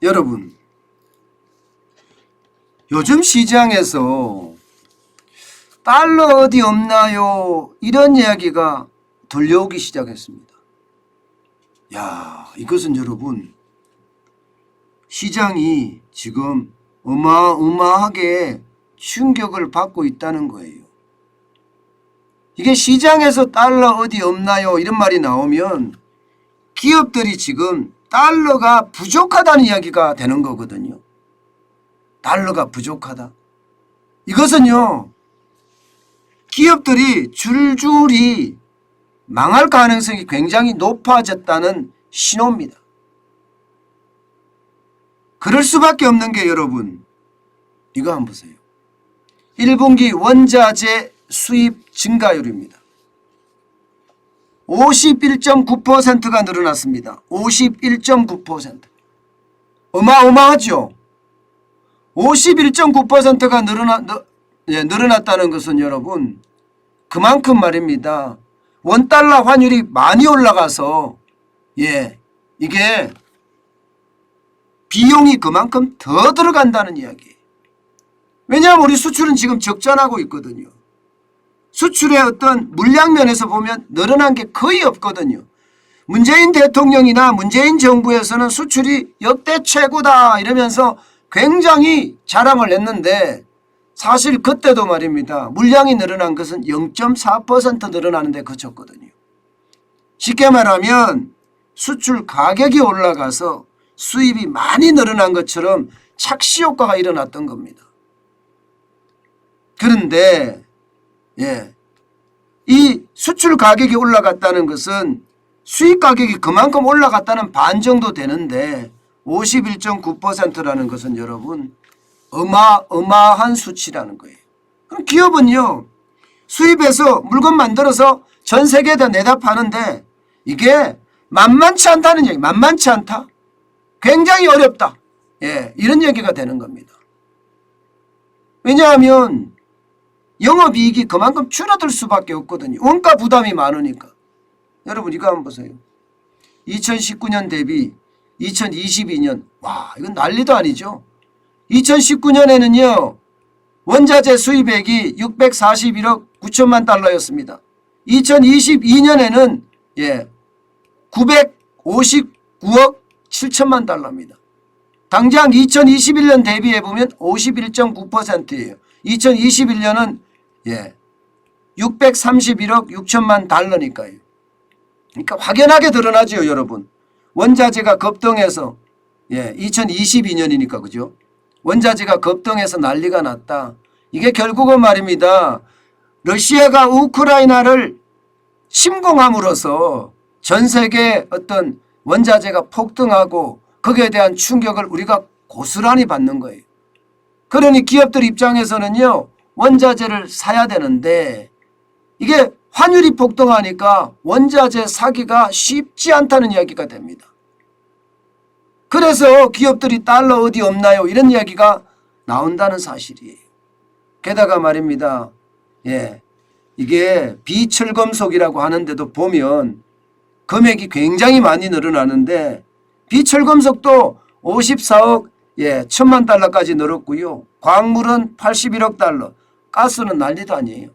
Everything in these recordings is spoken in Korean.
여러분, 요즘 시장에서 달러 어디 없나요? 이런 이야기가 들려오기 시작했습니다. 야, 이것은 여러분, 시장이 지금 어마어마하게 충격을 받고 있다는 거예요. 이게 시장에서 달러 어디 없나요? 이런 말이 나오면 기업들이 지금 달러가 부족하다는 이야기가 되는 거거든요. 달러가 부족하다. 이것은요, 기업들이 줄줄이 망할 가능성이 굉장히 높아졌다는 신호입니다. 그럴 수밖에 없는 게 여러분, 이거 한번 보세요. 1분기 원자재 수입 증가율입니다. 51.9%가 늘어났습니다. 51.9%. 어마어마하죠. 51.9%가 늘어났다는 것은 여러분, 그만큼 말입니다. 원달러 환율이 많이 올라가서 이게 비용이 그만큼 더 들어간다는 이야기예요. 왜냐하면 우리 수출은 지금 적자나고 있거든요. 수출의 어떤 물량면에서 보면 늘어난 게 거의 없거든요. 문재인 대통령이나 문재인 정부에서는 수출이 역대 최고다 이러면서 굉장히 자랑을 했는데 사실 그때도 말입니다. 물량이 늘어난 것은 0.4% 늘어나는 데 그쳤거든요. 쉽게 말하면 수출 가격이 올라가서 수입이 많이 늘어난 것처럼 착시 효과가 일어났던 겁니다. 그런데 이 수출 가격이 올라갔다는 것은 수입 가격이 그만큼 올라갔다는 반 정도 되는데 51.9%라는 것은 여러분 어마어마한 수치라는 거예요. 그럼 기업은요, 수입해서 물건 만들어서 전 세계에다 내다 파는데 이게 만만치 않다는 얘기. 만만치 않다. 굉장히 어렵다. 이런 얘기가 되는 겁니다. 왜냐하면 영업이익이 그만큼 줄어들 수밖에 없거든요. 원가 부담이 많으니까. 여러분 이거 한번 보세요. 2019년 대비 2022년 와 이건 난리도 아니죠. 2019년에는요 원자재 수입액이 641억 9천만 달러였습니다. 2022년에는 959억 7천만 달러입니다. 당장 2021년 대비해 보면 51.9%예요. 2021년은 631억 6천만 달러니까요. 그러니까 확연하게 드러나죠, 여러분. 원자재가 급등해서 2022년이니까 그죠? 원자재가 급등해서 난리가 났다. 이게 결국은 말입니다. 러시아가 우크라이나를 침공함으로써 전 세계 어떤 원자재가 폭등하고 거기에 대한 충격을 우리가 고스란히 받는 거예요. 그러니 기업들 입장에서는요. 원자재를 사야 되는데 이게 환율이 폭등하니까 원자재 사기가 쉽지 않다는 이야기가 됩니다. 그래서 기업들이 달러 어디 없나요? 이런 이야기가 나온다는 사실이에요. 게다가 말입니다. 이게 비철금속이라고 하는데도 보면 금액이 굉장히 많이 늘어나는데 비철금속도 54억 1천만 달러까지 늘었고요. 광물은 81억 달러, 가스는 난리도 아니에요.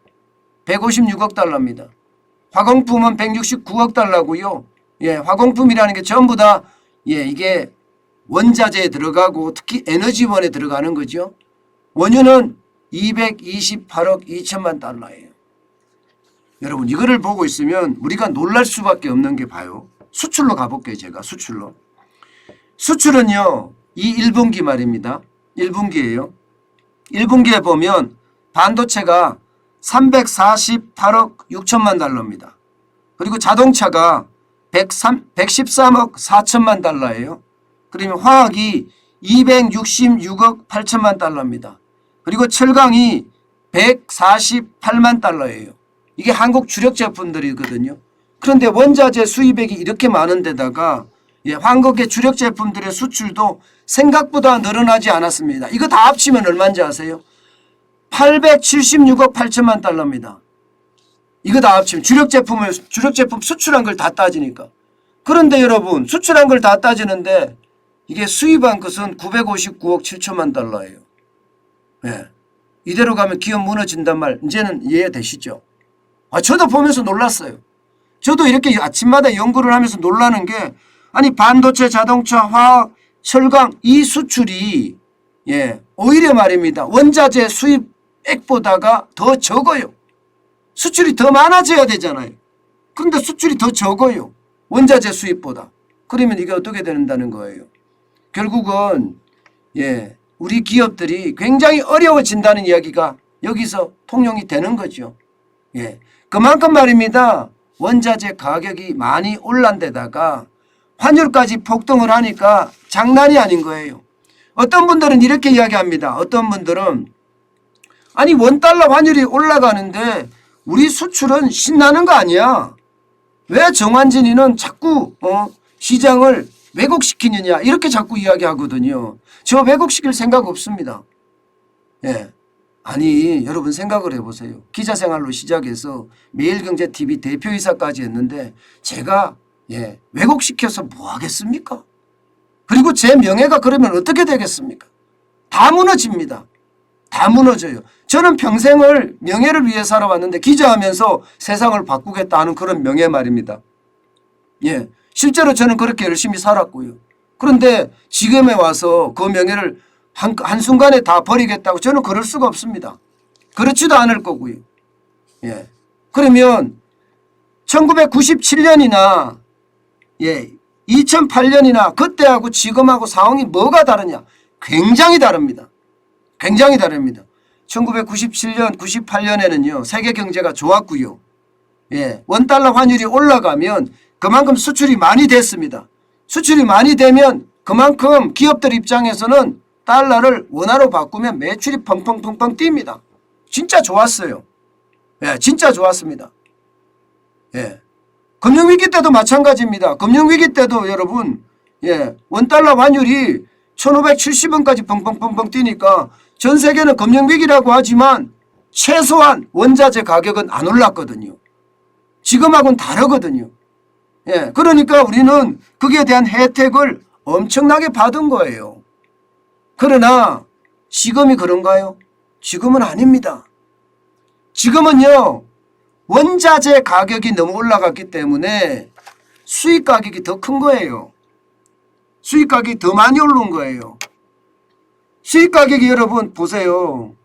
156억 달러입니다. 화공품은 169억 달러고요. 화공품이라는 게 전부 다 이게 원자재에 들어가고 특히 에너지원에 들어가는 거죠. 원유는 228억 2천만 달러예요. 여러분 이거를 보고 있으면 우리가 놀랄 수밖에 없는 게 봐요. 수출로 가볼게요. 제가 수출로. 수출은요. 이 1분기 말입니다. 1분기예요. 1분기에 보면 반도체가 348억 6천만 달러입니다. 그리고 자동차가 113억 4천만 달러예요. 그러면 화학이 266억 8천만 달러입니다. 그리고 철강이 148만 달러예요. 이게 한국 주력 제품들이거든요. 그런데 원자재 수입액이 이렇게 많은 데다가 한국의 주력 제품들의 수출도 생각보다 늘어나지 않았습니다. 이거 다 합치면 얼마인지 아세요? 876억 8천만 달러입니다. 이거 다 합치면 주력 제품 수출한 걸 다 따지니까. 그런데 여러분 수출한 걸 다 따지는데 이게 수입한 것은 959억 7천만 달러예요. 예. 이대로 가면 기업 무너진단 말 이제는 이해되시죠? 저도 보면서 놀랐어요. 저도 이렇게 아침마다 연구를 하면서 놀라는 게 아니 반도체, 자동차, 화학, 철강 이 수출이 오히려 말입니다. 원자재 수입액보다가 더 적어요. 수출이 더 많아져야 되잖아요. 그런데 수출이 더 적어요. 원자재 수입보다. 그러면 이게 어떻게 된다는 거예요. 결국은 우리 기업들이 굉장히 어려워진다는 이야기가 여기서 통용이 되는 거죠. 그만큼 말입니다. 원자재 가격이 많이 올란 데다가 환율까지 폭등을 하니까 장난이 아닌 거예요. 어떤 분들은 이렇게 이야기합니다. 어떤 분들은 아니 원달러 환율이 올라가는데 우리 수출은 신나는 거 아니야. 왜 정환진이는 자꾸 시장을 왜곡시키느냐 이렇게 자꾸 이야기하거든요. 저 왜곡시킬 생각 없습니다. 아니 여러분 생각을 해보세요. 기자생활로 시작해서 매일경제TV 대표이사까지 했는데 제가 왜곡시켜서 뭐 하겠습니까? 그리고 제 명예가 그러면 어떻게 되겠습니까? 다 무너집니다. 다 무너져요. 저는 평생을 명예를 위해 살아왔는데 기자하면서 세상을 바꾸겠다 하는 그런 명예 말입니다. 실제로 저는 그렇게 열심히 살았고요. 그런데 지금에 와서 그 명예를 한순간에 다 버리겠다고 저는 그럴 수가 없습니다. 그렇지도 않을 거고요. 그러면 1997년이나 2008년이나 그때하고 지금하고 상황이 뭐가 다르냐? 굉장히 다릅니다. 굉장히 다릅니다. 1997년, 98년에는요. 세계 경제가 좋았고요. 원달러 환율이 올라가면 그만큼 수출이 많이 됐습니다. 수출이 많이 되면 그만큼 기업들 입장에서는 달러를 원화로 바꾸면 매출이 펑펑펑펑 뜁니다. 진짜 좋았어요. 진짜 좋았습니다. 금융위기 때도 마찬가지입니다. 금융위기 때도 여러분 원달러 환율이 1570원까지 펑펑펑펑 뛰니까 전 세계는 금융위기라고 하지만 최소한 원자재 가격은 안 올랐거든요. 지금하고는 다르거든요. 그러니까 우리는 거기에 대한 혜택을 엄청나게 받은 거예요. 그러나 지금이 그런가요? 지금은 아닙니다. 지금은요. 원자재 가격이 너무 올라갔기 때문에 수입 가격이 더 큰 거예요. 수입 가격이 더 많이 오른 거예요. 수입 가격이 여러분 보세요.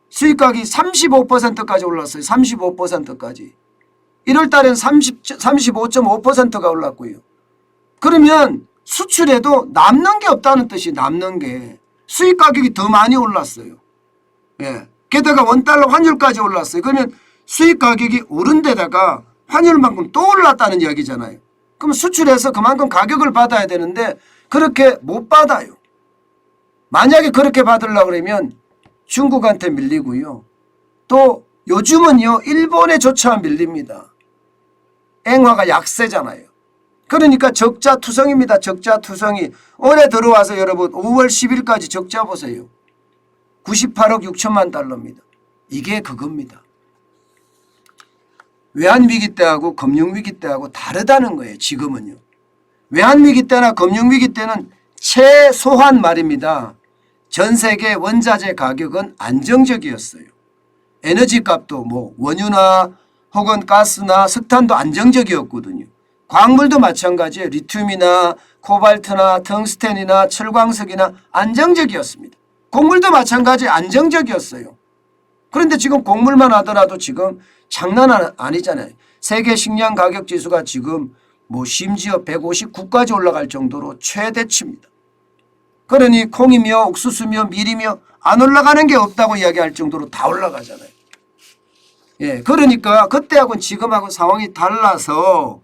수입 가격이 35%까지 올랐어요. 35%까지. 1월 달엔 35.5%가 올랐고요. 그러면 수출에도 남는 게 없다는 뜻이 남는 게 수입 가격이 더 많이 올랐어요. 게다가 원달러 환율까지 올랐어요. 그러면 수입 가격이 오른 데다가 환율만큼 또 올랐다는 이야기잖아요. 그럼 수출해서 그만큼 가격을 받아야 되는데 그렇게 못 받아요. 만약에 그렇게 받으려고 그러면 중국한테 밀리고요. 또 요즘은요. 일본에조차 밀립니다. 엔화가 약세잖아요. 그러니까 적자투성입니다. 적자투성이. 올해 들어와서 여러분 5월 10일까지 적자 보세요. 98억 6천만 달러입니다. 이게 그겁니다. 외환위기 때하고 금융위기 때하고 다르다는 거예요. 지금은요. 외환위기 때나 금융위기 때는 최소한 말입니다. 전 세계 원자재 가격은 안정적이었어요. 에너지 값도 뭐 원유나 혹은 가스나 석탄도 안정적이었거든요. 광물도 마찬가지예요. 리튬이나 코발트나 텅스텐이나 철광석이나 안정적이었습니다. 곡물도 마찬가지 안정적이었어요. 그런데 지금 곡물만 하더라도 지금 장난 아니잖아요. 세계 식량 가격 지수가 지금 뭐 심지어 159까지 올라갈 정도로 최대치입니다. 그러니 콩이며 옥수수며 밀이며 안 올라가는 게 없다고 이야기할 정도로 다 올라가잖아요. 그러니까 그때하고는 지금하고 상황이 달라서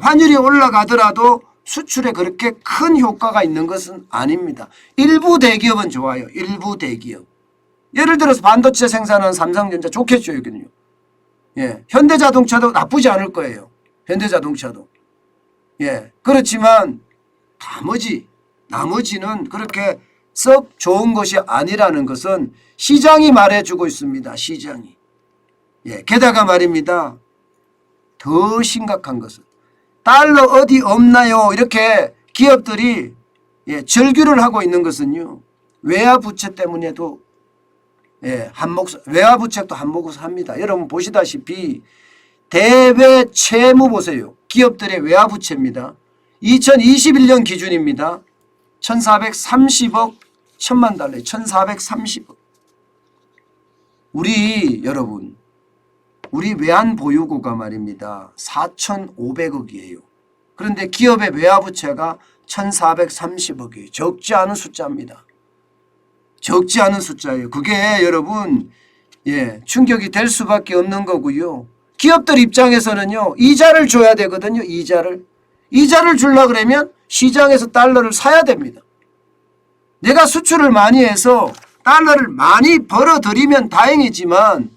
환율이 올라가더라도 수출에 그렇게 큰 효과가 있는 것은 아닙니다. 일부 대기업은 좋아요. 일부 대기업. 예를 들어서 반도체 생산하는 삼성전자 좋겠죠. 여기는요. 현대자동차도 나쁘지 않을 거예요. 현대자동차도. 그렇지만 나머지는 그렇게 썩 좋은 것이 아니라는 것은 시장이 말해주고 있습니다. 시장이. 게다가 말입니다. 더 심각한 것은 달러 어디 없나요? 이렇게 기업들이 절규를 하고 있는 것은요. 외화 부채 때문에도 외화 부채도 한 몫을 합니다. 여러분 보시다시피 대외 채무 보세요. 기업들의 외화 부채입니다. 2021년 기준입니다. 1430억 1000만 달러 1430억. 여러분 우리 외환 보유고가 말입니다. 4500억이에요. 그런데 기업의 외화 부채가 1430억이에요. 적지 않은 숫자입니다. 적지 않은 숫자예요. 그게 여러분 충격이 될 수밖에 없는 거고요. 기업들 입장에서는요. 이자를 줘야 되거든요. 이자를 주려고 그러면 시장에서 달러를 사야 됩니다. 내가 수출을 많이 해서 달러를 많이 벌어들이면 다행이지만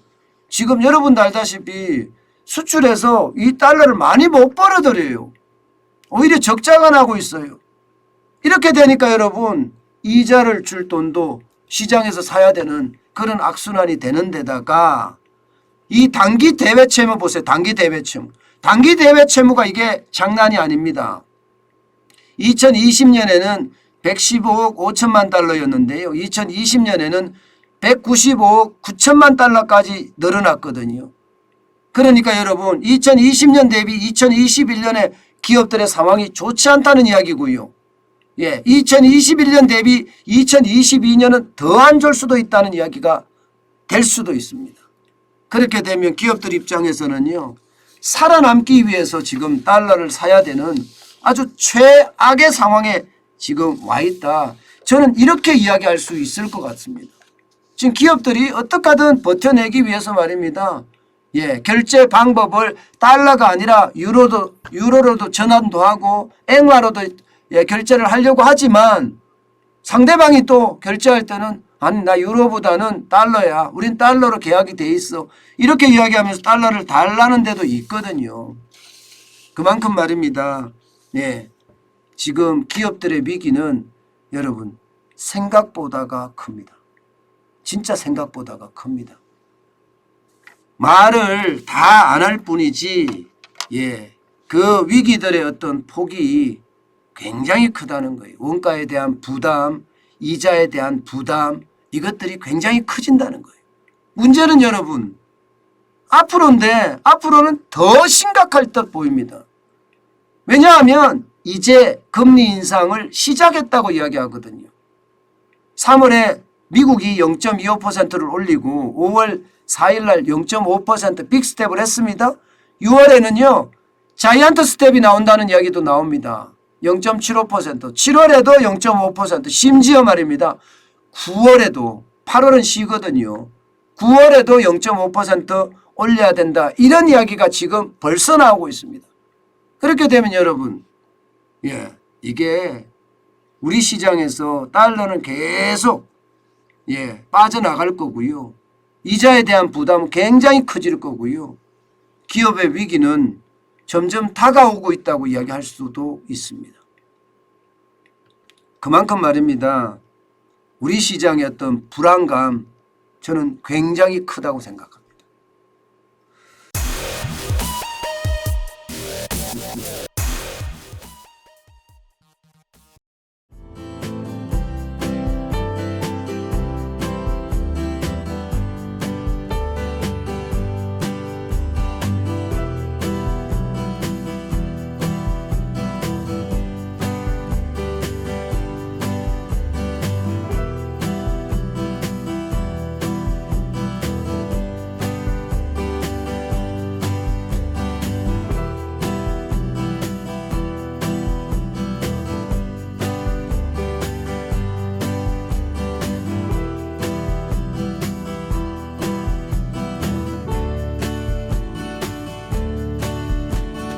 지금 여러분도 알다시피 수출해서 이 달러를 많이 못 벌어들여요. 오히려 적자가 나고 있어요. 이렇게 되니까 여러분 이자를 줄 돈도 시장에서 사야 되는 그런 악순환이 되는 데다가 이 단기 대외 채무 보세요. 단기 대외 채무. 단기 대외 채무가 이게 장난이 아닙니다. 2020년에는 115억 5천만 달러였는데요. 2020년에는 195억 9천만 달러까지 늘어났거든요. 그러니까 여러분 2020년 대비 2021년에 기업들의 상황이 좋지 않다는 이야기고요. 2021년 대비 2022년은 더 안 좋을 수도 있다는 이야기가 될 수도 있습니다. 그렇게 되면 기업들 입장에서는요. 살아남기 위해서 지금 달러를 사야 되는 아주 최악의 상황에 지금 와 있다. 저는 이렇게 이야기할 수 있을 것 같습니다. 지금 기업들이 어떻게 하든 버텨내기 위해서 말입니다. 결제 방법을 달러가 아니라 유로로도 전환도 하고 앵화로도 결제를 하려고 하지만 상대방이 또 결제할 때는 아니 나 유로보다는 달러야. 우린 달러로 계약이 돼 있어. 이렇게 이야기하면서 달러를 달라는 데도 있거든요. 그만큼 말입니다. 지금 기업들의 위기는 여러분 생각보다가 큽니다. 진짜 생각보다가 큽니다. 말을 다 안 할 뿐이지 그 위기들의 어떤 폭이 굉장히 크다는 거예요. 원가에 대한 부담, 이자에 대한 부담 이것들이 굉장히 커진다는 거예요. 문제는 여러분 앞으로는 더 심각할 듯 보입니다. 왜냐하면 이제 금리 인상을 시작했다고 이야기하거든요. 3월에 미국이 0.25%를 올리고 5월 4일 날 0.5% 빅스텝을 했습니다. 6월에는요. 자이언트 스텝이 나온다는 이야기도 나옵니다. 0.75%, 7월에도 0.5%, 심지어 말입니다. 9월에도 8월은 쉬거든요. 9월에도 0.5% 올려야 된다. 이런 이야기가 지금 벌써 나오고 있습니다. 그렇게 되면 여러분 이게 우리 시장에서 달러는 계속 빠져나갈 거고요. 이자에 대한 부담은 굉장히 커질 거고요. 기업의 위기는 점점 다가오고 있다고 이야기할 수도 있습니다. 그만큼 말입니다. 우리 시장의 어떤 불안감 저는 굉장히 크다고 생각합니다.